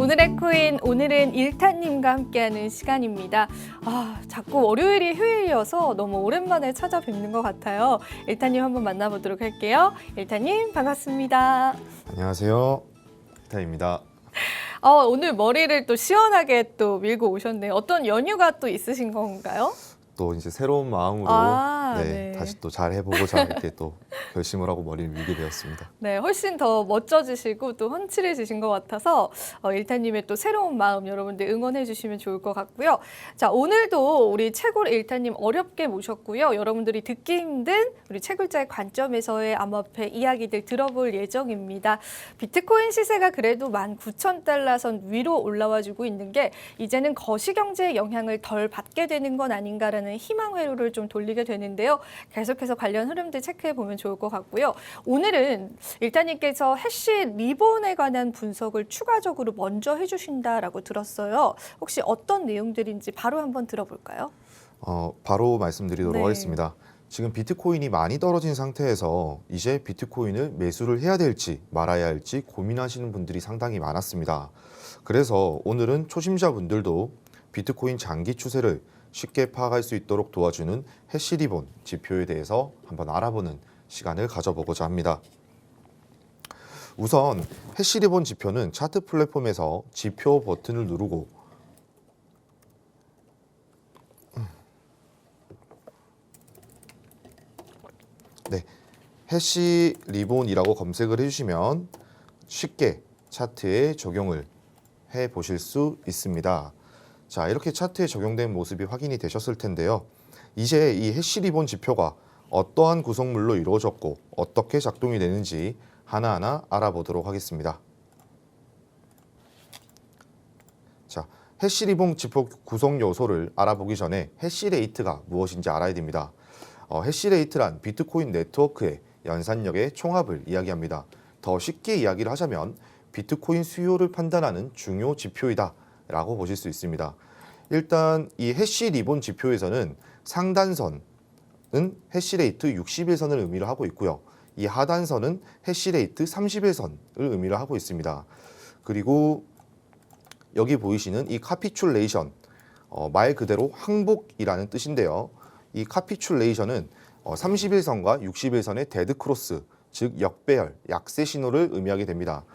오늘의 코인, 오늘은 일타님과 함께하는 시간입니다. 자꾸 월요일이 휴일이어서 너무 오랜만에 찾아뵙는 것 같아요. 일타님 한번 만나보도록 할게요. 일타님 반갑습니다. 안녕하세요. 일타입니다. 오늘 머리를 또 시원하게 또 밀고 오셨네요. 어떤 연유가 또 있으신 건가요? 또 이제 새로운 마음으로 네. 다시 또 잘 해보고자 이렇게 또 결심을 하고 머리를 밀게 되었습니다. 네, 훨씬 더 멋져지시고 또 훤칠해지신 것 같아서 일타님의 또 새로운 마음 여러분들 응원해 주시면 좋을 것 같고요. 자, 오늘도 우리 채굴 일타님 어렵게 모셨고요. 여러분들이 듣기 힘든 우리 채굴자의 관점에서의 암호화폐 이야기들 들어볼 예정입니다. 비트코인 시세가 그래도 19,000달러 선 위로 올라와주고 있는 게 이제는 거시경제의 영향을 덜 받게 되는 건 아닌가라는 희망 회로를 좀 돌리게 되는데요. 계속해서 관련 흐름들 체크해 보면 좋을 것 같고요. 오늘은 일타님께서 해시 리본에 관한 분석을 추가적으로 먼저 해주신다라고 들었어요. 혹시 어떤 내용들인지 바로 한번 들어볼까요? 바로 말씀드리도록 네. 하겠습니다. 지금 비트코인이 많이 떨어진 상태에서 이제 비트코인을 매수를 해야 될지 말아야 할지 고민하시는 분들이 상당히 많았습니다. 그래서 오늘은 초심자분들도 비트코인 장기 추세를 쉽게 파악할 수 있도록 도와주는 해시 리본 지표에 대해서 한번 알아보는 시간을 가져보고자 합니다. 우선 해시 리본 지표는 차트 플랫폼에서 지표 버튼을 누르고 해시 리본이라고 검색을 해주시면 쉽게 차트에 적용을 해 보실 수 있습니다. 자, 이렇게 차트에 적용된 모습이 확인이 되셨을 텐데요. 이제 이 해시 리본 지표가 어떠한 구성물로 이루어졌고 어떻게 작동이 되는지 하나하나 알아보도록 하겠습니다. 자, 해시 리본 지표 구성 요소를 알아보기 전에 해시 레이트가 무엇인지 알아야 됩니다. 해시 레이트란 비트코인 네트워크의 연산력의 총합을 이야기합니다. 더 쉽게 이야기를 하자면 비트코인 수요를 판단하는 중요 지표이다 라고 보실 수 있습니다. 일단 이 해시 리본 지표에서는 상단선은 해시레이트 60일선을 의미를 하고 있고요. 이 하단선은 해시레이트 30일선을 의미를 하고 있습니다. 그리고 여기 보이시는 이 카피출레이션, 말 그대로 항복이라는 뜻인데요. 이 카피출레이션은 30일선과 60일선의 데드크로스, 즉 역배열, 약세 신호를 의미하게 됩니다.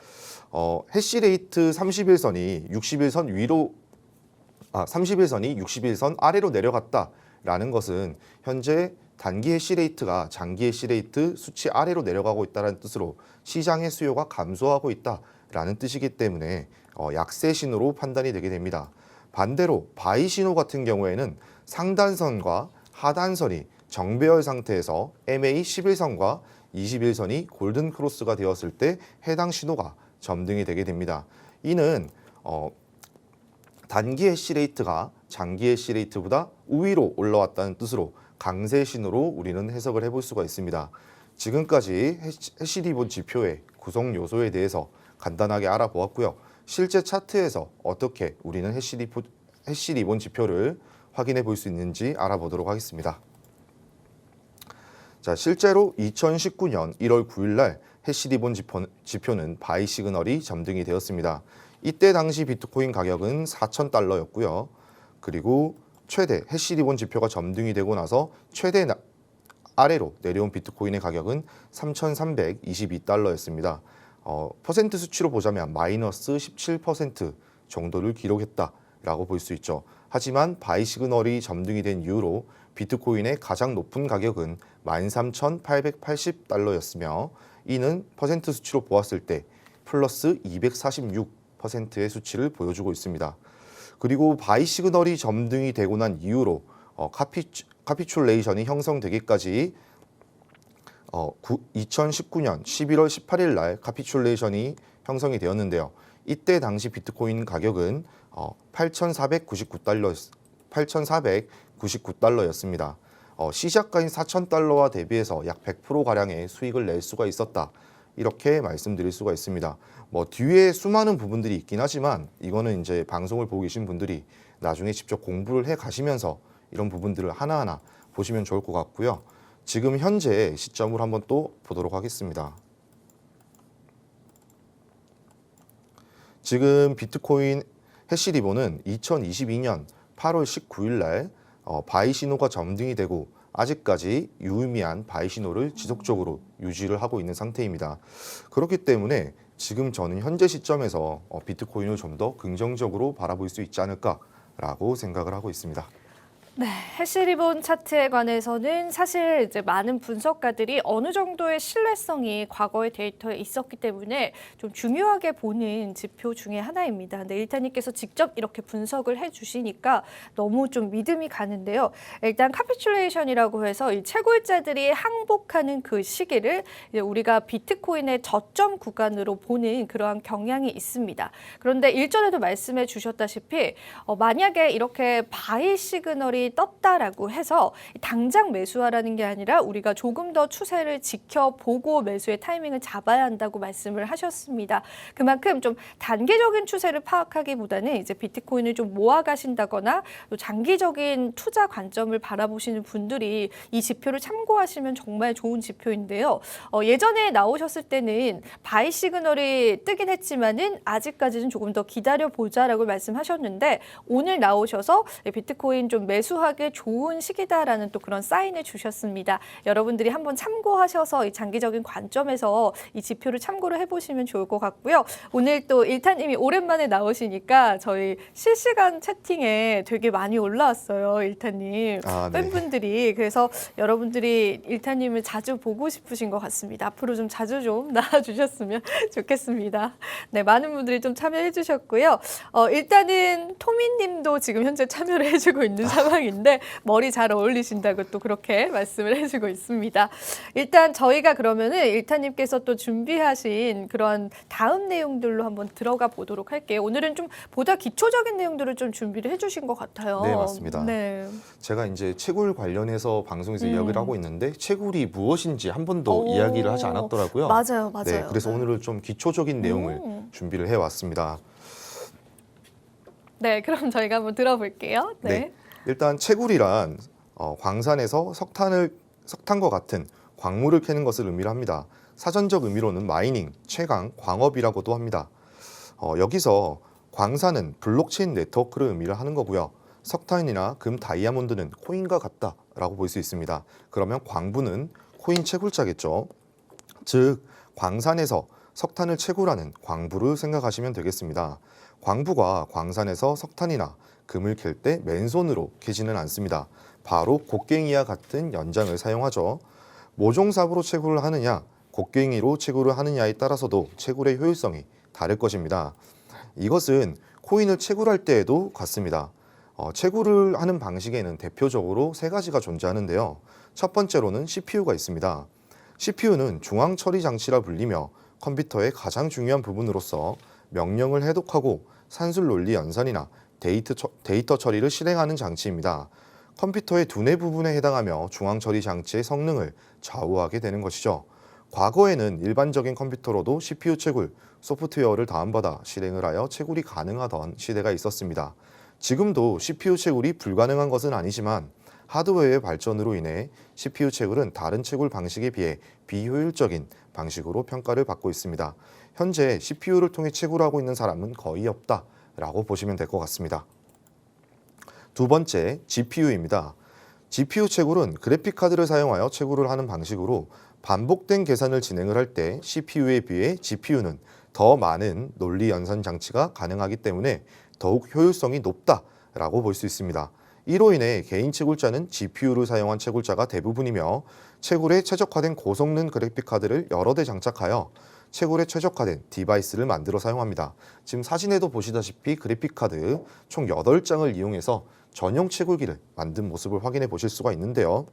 해시레이트 30일선이 60일선 위로 30일선이 60일선 아래로 내려갔다라는 것은 현재 단기 해시레이트가 장기 해시레이트 수치 아래로 내려가고 있다는 뜻으로 시장의 수요가 감소하고 있다라는 뜻이기 때문에 약세 신호로 판단이 되게 됩니다. 반대로 바이 신호 같은 경우에는 상단선과 하단선이 정배열 상태에서 MA 11선과 21선이 골든 크로스가 되었을 때 해당 신호가 점등이 되게 됩니다. 이는 단기 해시레이트가 장기 해시레이트보다 우위로 올라왔다는 뜻으로 강세 신호로 우리는 해석을 해볼 수가 있습니다. 지금까지 해시 리본 지표의 구성 요소에 대해서 간단하게 알아보았고요. 실제 차트에서 어떻게 우리는 해시 리본 지표를 확인해 볼 수 있는지 알아보도록 하겠습니다. 자, 실제로 2019년 1월 9일 날 해시 리본 지표는 바이 시그널이 점등이 되었습니다. 이때 당시 비트코인 가격은 4,000달러였고요. 그리고 최대 해시 리본 지표가 점등이 되고 나서 최대 아래로 내려온 비트코인의 가격은 3,322달러였습니다. 퍼센트 수치로 보자면 마이너스 17% 정도를 기록했다라고 볼 수 있죠. 하지만 바이 시그널이 점등이 된 이후로 비트코인의 가장 높은 가격은 13,880달러였으며 이는 퍼센트 수치로 보았을 때 플러스 246%의 수치를 보여주고 있습니다. 그리고 바이 시그널이 점등이 되고 난 이후로 카피출레이션이 형성되기까지 2019년 11월 18일 날 카피출레이션이 형성이 되었는데요. 이때 당시 비트코인 가격은 8,499달러였습니다. 시작가인 4,000달러와 대비해서 약 100%가량의 수익을 낼 수가 있었다. 이렇게 말씀드릴 수가 있습니다. 뒤에 수많은 부분들이 있긴 하지만 이거는 이제 방송을 보고 계신 분들이 나중에 직접 공부를 해 가시면서 이런 부분들을 하나하나 보시면 좋을 것 같고요. 지금 현재 시점을 한번 또 보도록 하겠습니다. 지금 비트코인 해시리본은 2022년 8월 19일 날 바이 신호가 점등이 되고 아직까지 유의미한 바이 신호를 지속적으로 유지를 하고 있는 상태입니다. 그렇기 때문에 지금 저는 현재 시점에서 비트코인을 좀 더 긍정적으로 바라볼 수 있지 않을까라고 생각을 하고 있습니다. 네, 해시리본 차트에 관해서는 사실 이제 많은 분석가들이 어느 정도의 신뢰성이 과거의 데이터에 있었기 때문에 좀 중요하게 보는 지표 중에 하나입니다. 근데 일타님께서 직접 이렇게 분석을 해주시니까 너무 좀 믿음이 가는데요. 일단 카피슐레이션이라고 해서 이 채굴자들이 항복하는 그 시기를 이제 우리가 비트코인의 저점 구간으로 보는 그러한 경향이 있습니다. 그런데 일전에도 말씀해 주셨다시피 만약에 이렇게 바이 시그널이 떴다라고 해서 당장 매수하라는 게 아니라 우리가 조금 더 추세를 지켜보고 매수의 타이밍을 잡아야 한다고 말씀을 하셨습니다. 그만큼 좀 단기적인 추세를 파악하기보다는 이제 비트코인을 좀 모아가신다거나 또 장기적인 투자 관점을 바라보시는 분들이 이 지표를 참고하시면 정말 좋은 지표인데요. 예전에 나오셨을 때는 바이 시그널이 뜨긴 했지만은 아직까지는 조금 더 기다려보자라고 말씀하셨는데 오늘 나오셔서 비트코인 좀 매수하기 좋은 시기다라는 또 그런 사인을 주셨습니다. 여러분들이 한번 참고하셔서 이 장기적인 관점에서 이 지표를 참고를 해보시면 좋을 것 같고요. 오늘 또 일타님이 오랜만에 나오시니까 저희 실시간 채팅에 되게 많이 올라왔어요. 일타님 팬분들이. 그래서 여러분들이 일타님을 자주 보고 싶으신 것 같습니다. 앞으로 좀 자주 좀 나와주셨으면 좋겠습니다. 네, 많은 분들이 좀 참여해 주셨고요. 일단은 토미님도 지금 현재 참여를 해주고 있는 상황인데 머리 잘 어울리신다고 또 그렇게 말씀을 해주고 있습니다. 일단 저희가 그러면은 일타님께서 또 준비하신 그런 다음 내용들로 한번 들어가 보도록 할게요. 오늘은 좀 보다 기초적인 내용들을 좀 준비를 해주신 것 같아요. 네, 맞습니다. 네. 제가 이제 채굴 관련해서 방송에서 이야기를 하고 있는데 채굴이 무엇인지 한 번도 이야기를 하지 않았더라고요. 맞아요. 네, 그래서 오늘은 좀 기초적인 내용을 준비를 해왔습니다. 네, 그럼 저희가 한번 들어볼게요. 네. 일단 채굴이란 광산에서 석탄과 같은 광물을 캐는 것을 의미를 합니다. 사전적 의미로는 마이닝, 채광, 광업이라고도 합니다. 여기서 광산은 블록체인 네트워크를 의미를 하는 거고요. 석탄이나 금, 다이아몬드는 코인과 같다라고 볼 수 있습니다. 그러면 광부는 코인 채굴자겠죠. 즉 광산에서 석탄을 채굴하는 광부를 생각하시면 되겠습니다. 광부가 광산에서 석탄이나 금을 캘 때 맨손으로 캐지는 않습니다. 바로 곡괭이와 같은 연장을 사용하죠. 모종삽으로 채굴을 하느냐, 곡괭이로 채굴을 하느냐에 따라서도 채굴의 효율성이 다를 것입니다. 이것은 코인을 채굴할 때에도 같습니다. 채굴을 하는 방식에는 대표적으로 세 가지가 존재하는데요. 첫 번째로는 CPU가 있습니다. CPU는 중앙 처리 장치라 불리며 컴퓨터의 가장 중요한 부분으로서 명령을 해독하고 산술 논리 연산이나 데이터 처리를 실행하는 장치입니다. 컴퓨터의 두뇌 부분에 해당하며 중앙 처리 장치의 성능을 좌우하게 되는 것이죠. 과거에는 일반적인 컴퓨터로도 CPU 채굴, 소프트웨어를 다운받아 실행을 하여 채굴이 가능하던 시대가 있었습니다. 지금도 CPU 채굴이 불가능한 것은 아니지만 하드웨어의 발전으로 인해 CPU 채굴은 다른 채굴 방식에 비해 비효율적인 방식으로 평가를 받고 있습니다. 현재 CPU를 통해 채굴하고 있는 사람은 거의 없다라고 보시면 될 것 같습니다. 두 번째, GPU입니다. GPU 채굴은 그래픽카드를 사용하여 채굴을 하는 방식으로 반복된 계산을 진행을 할 때 CPU에 비해 GPU는 더 많은 논리 연산 장치가 가능하기 때문에 더욱 효율성이 높다라고 볼 수 있습니다. 이로 인해 개인 채굴자는 GPU를 사용한 채굴자가 대부분이며 채굴에 최적화된 고성능 그래픽카드를 여러 대 장착하여 채굴에 최적화된 디바이스를 만들어 사용합니다. 지금 사진에도 보시다시피 그래픽카드 총 8장을 이용해서 전용 채굴기를 만든 모습을 확인해 보실 수가 있는데요.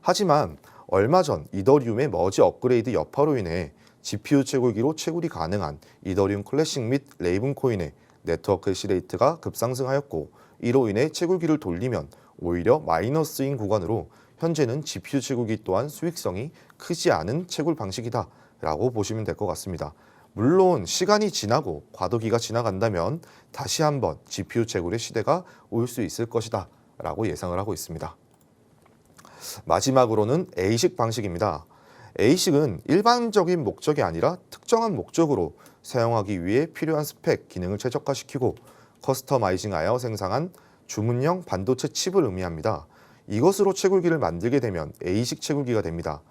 하지만 얼마 전 이더리움의 머지 업그레이드 여파로 인해 GPU 채굴기로 채굴이 가능한 이더리움 클래식 및 레이븐 코인의 네트워크 해시레이트가 급상승하였고 이로 인해 채굴기를 돌리면 오히려 마이너스인 구간으로 현재는 GPU 채굴기 또한 수익성이 크지 않은 채굴 방식이다 라고 보시면 될 것 같습니다. 물론 시간이 지나고 과도기가 지나간다면 다시 한번 GPU 채굴의 시대가 올 수 있을 것이다 라고 예상을 하고 있습니다. 마지막으로는 A식 방식입니다. A식은 일반적인 목적이 아니라 특정한 목적으로 사용하기 위해 필요한 스펙, 기능을 최적화시키고 커스터마이징하여 생산한 주문형 반도체 칩을 의미합니다. 이것으로 채굴기를 만들게 되면 A식 채굴기가 됩니다.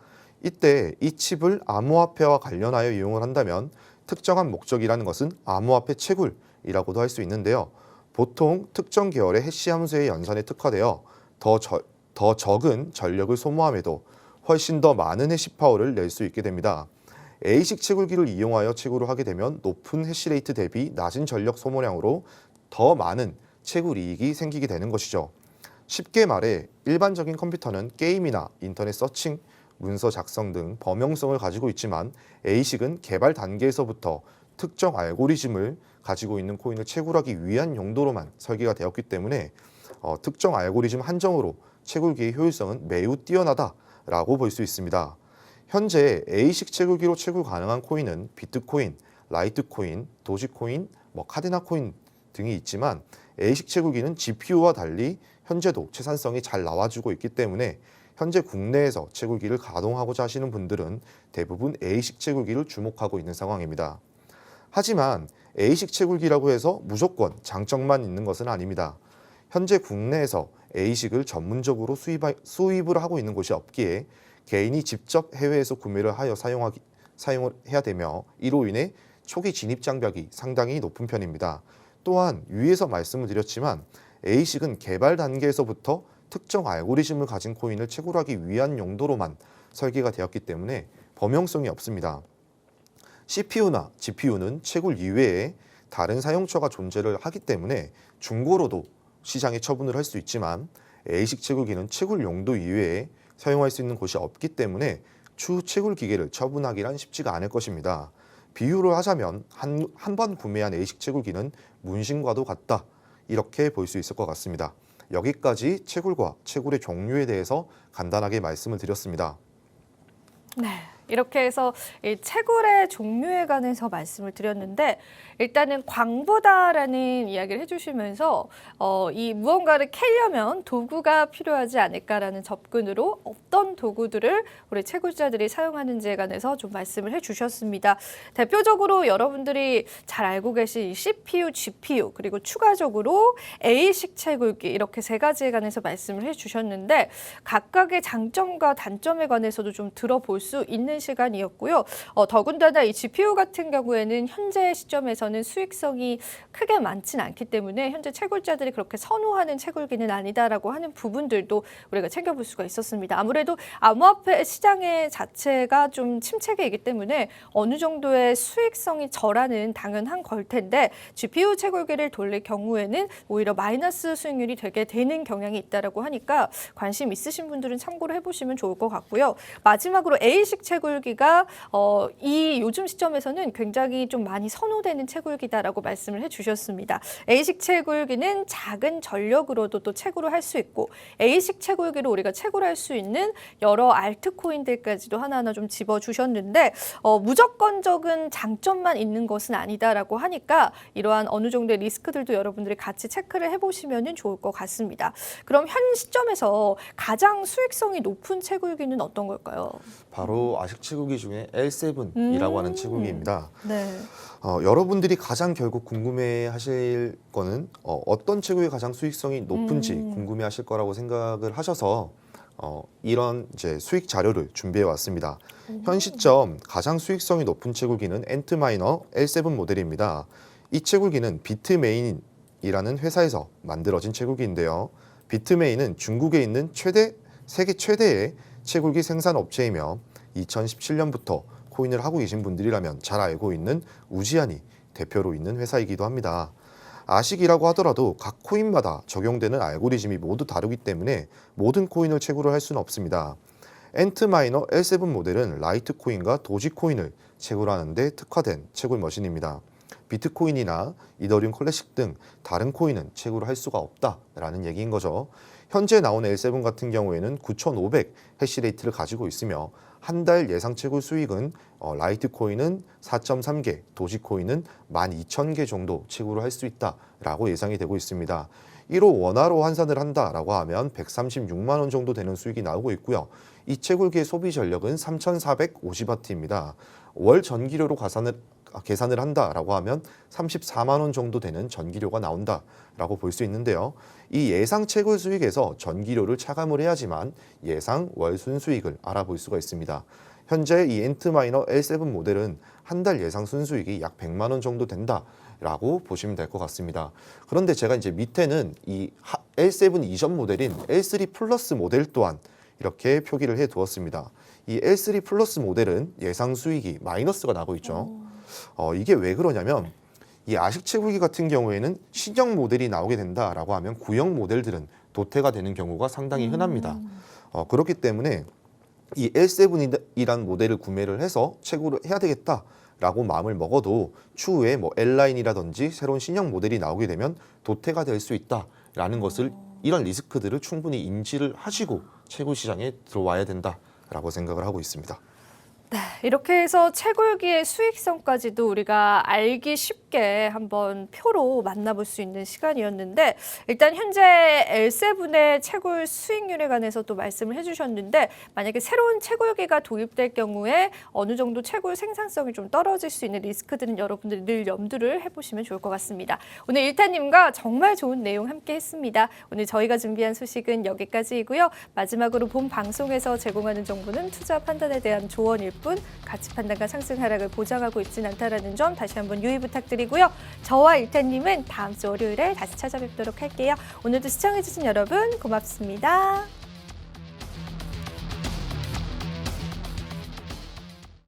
이때 이 칩을 암호화폐와 관련하여 이용을 한다면 특정한 목적이라는 것은 암호화폐 채굴이라고도 할 수 있는데요. 보통 특정 계열의 해시 함수의 연산에 특화되어 더 적은 전력을 소모함에도 훨씬 더 많은 해시 파워를 낼 수 있게 됩니다. A식 채굴기를 이용하여 채굴을 하게 되면 높은 해시레이트 대비 낮은 전력 소모량으로 더 많은 채굴 이익이 생기게 되는 것이죠. 쉽게 말해 일반적인 컴퓨터는 게임이나 인터넷 서칭, 문서 작성 등 범용성을 가지고 있지만 A식은 개발 단계에서부터 특정 알고리즘을 가지고 있는 코인을 채굴하기 위한 용도로만 설계가 되었기 때문에 특정 알고리즘 한정으로 채굴기의 효율성은 매우 뛰어나다라고 볼 수 있습니다. 현재 A식 채굴기로 채굴 가능한 코인은 비트코인, 라이트코인, 도지코인, 카데나코인 등이 있지만 A식 채굴기는 GPU와 달리 현재도 채산성이 잘 나와주고 있기 때문에 현재 국내에서 채굴기를 가동하고자 하시는 분들은 대부분 A식 채굴기를 주목하고 있는 상황입니다. 하지만 A식 채굴기라고 해서 무조건 장점만 있는 것은 아닙니다. 현재 국내에서 A식을 전문적으로 수입을 하고 있는 곳이 없기에 개인이 직접 해외에서 구매를 하여 사용을 해야 되며 이로 인해 초기 진입 장벽이 상당히 높은 편입니다. 또한 위에서 말씀을 드렸지만 A식은 개발 단계에서부터 특정 알고리즘을 가진 코인을 채굴하기 위한 용도로만 설계가 되었기 때문에 범용성이 없습니다. CPU나 GPU는 채굴 이외에 다른 사용처가 존재를 하기 때문에 중고로도 시장에 처분을 할 수 있지만 A식 채굴기는 채굴 용도 이외에 사용할 수 있는 곳이 없기 때문에 추후 채굴 기계를 처분하기란 쉽지가 않을 것입니다. 비유를 하자면 한 번 구매한 A식 채굴기는 문신과도 같다. 이렇게 볼 수 있을 것 같습니다. 여기까지 채굴과 채굴의 종류에 대해서 간단하게 말씀을 드렸습니다. 네. 이렇게 해서 이 채굴의 종류에 관해서 말씀을 드렸는데 일단은 광보다라는 이야기를 해주시면서 이 무언가를 캐려면 도구가 필요하지 않을까라는 접근으로 어떤 도구들을 우리 채굴자들이 사용하는지에 관해서 좀 말씀을 해주셨습니다. 대표적으로 여러분들이 잘 알고 계신 이 CPU, GPU 그리고 추가적으로 A식 채굴기 이렇게 세 가지에 관해서 말씀을 해주셨는데 각각의 장점과 단점에 관해서도 좀 들어볼 수 있는 시간이었고요. 더군다나 이 GPU 같은 경우에는 현재 시점에서는 수익성이 크게 많지는 않기 때문에 현재 채굴자들이 그렇게 선호하는 채굴기는 아니다라고 하는 부분들도 우리가 챙겨볼 수가 있었습니다. 아무래도 암호화폐 시장의 자체가 좀 침체기이기 때문에 어느 정도의 수익성이 절하는 당연한 걸 텐데 GPU 채굴기를 돌릴 경우에는 오히려 마이너스 수익률이 되게 되는 경향이 있다라고 하니까 관심 있으신 분들은 참고를 해보시면 좋을 것 같고요. 마지막으로 A식 채굴기가 이 요즘 시점에서는 굉장히 좀 많이 선호되는 채굴기다라고 말씀을 해주셨습니다. A식 채굴기는 작은 전력으로도 또 채굴을 할 수 있고 A식 채굴기로 우리가 채굴할 수 있는 여러 알트코인들까지도 하나하나 좀 집어주셨는데 무조건적인 장점만 있는 것은 아니다라고 하니까 이러한 어느 정도의 리스크들도 여러분들이 같이 체크를 해보시면 좋을 것 같습니다. 그럼 현 시점에서 가장 수익성이 높은 채굴기는 어떤 걸까요? 바로 아식 채굴기 중에 L7이라고 하는 채굴기입니다. 네. 여러분들이 가장 결국 궁금해하실 거는 어떤 채굴이 가장 수익성이 높은지 궁금해하실 거라고 생각을 하셔서 이런 이제 수익 자료를 준비해 왔습니다. 현 시점 가장 수익성이 높은 채굴기는 엔트마이너 L7 모델입니다. 이 채굴기는 비트메인이라는 회사에서 만들어진 채굴기인데요. 비트메인은 중국에 있는 세계 최대의 채굴기 생산 업체이며 2017년부터 코인을 하고 계신 분들이라면 잘 알고 있는 우지안이 대표로 있는 회사이기도 합니다. 아식이라고 하더라도 각 코인마다 적용되는 알고리즘이 모두 다르기 때문에 모든 코인을 채굴을 할 수는 없습니다. 엔트마이너 L7 모델은 라이트코인과 도지코인을 채굴하는 데 특화된 채굴 머신입니다. 비트코인이나 이더리움 클래식 등 다른 코인은 채굴을 할 수가 없다라는 얘기인 거죠. 현재 나오는 L7 같은 경우에는 9,500 해시레이트를 가지고 있으며 한 달 예상 채굴 수익은 라이트코인은 4.3개, 도지코인은 12,000개 정도 채굴을 할 수 있다라고 예상이 되고 있습니다. 1호 원화로 환산을 한다라고 하면 136만 원 정도 되는 수익이 나오고 있고요. 이 채굴기의 소비 전력은 3,450W입니다. 월 전기료로 계산을 한다라고 하면 34만 원 정도 되는 전기료가 나온다라고 볼 수 있는데요. 이 예상 채굴 수익에서 전기료를 차감을 해야지만 예상 월 순수익을 알아볼 수가 있습니다. 현재 이 엔트마이너 L7 모델은 한 달 예상 순수익이 약 100만 원 정도 된다라고 보시면 될 것 같습니다. 그런데 제가 이제 밑에는 이 L7 이전 모델인 L3 플러스 모델 또한 이렇게 표기를 해 두었습니다. 이 L3 플러스 모델은 예상 수익이 마이너스가 나고 있죠. 이게 왜 그러냐면 이 아식 채굴기 같은 경우에는 신형 모델이 나오게 된다라고 하면 구형 모델들은 도태가 되는 경우가 상당히 흔합니다. 그렇기 때문에 이 L7이란 모델을 구매를 해서 채굴을 해야 되겠다라고 마음을 먹어도 추후에 뭐 L라인이라든지 새로운 신형 모델이 나오게 되면 도태가 될 수 있다라는 것을 이런 리스크들을 충분히 인지를 하시고 채굴 시장에 들어와야 된다라고 생각을 하고 있습니다. 네, 이렇게 해서 채굴기의 수익성까지도 우리가 알기 쉽게 한번 표로 만나볼 수 있는 시간이었는데 일단 현재 L7의 채굴 수익률에 관해서 또 말씀을 해주셨는데 만약에 새로운 채굴기가 도입될 경우에 어느 정도 채굴 생산성이 좀 떨어질 수 있는 리스크들은 여러분들이 늘 염두를 해보시면 좋을 것 같습니다. 오늘 일타님과 정말 좋은 내용 함께 했습니다. 오늘 저희가 준비한 소식은 여기까지이고요. 마지막으로 본 방송에서 제공하는 정보는 투자 판단에 대한 조언일 뿐 가치 판단과 상승 하락을 보장하고 있지는 않다는 점 다시 한번 유의 부탁드리고요. 저와 일타님은 다음 주 월요일에 다시 찾아뵙도록 할게요. 오늘도 시청해주신 여러분 고맙습니다.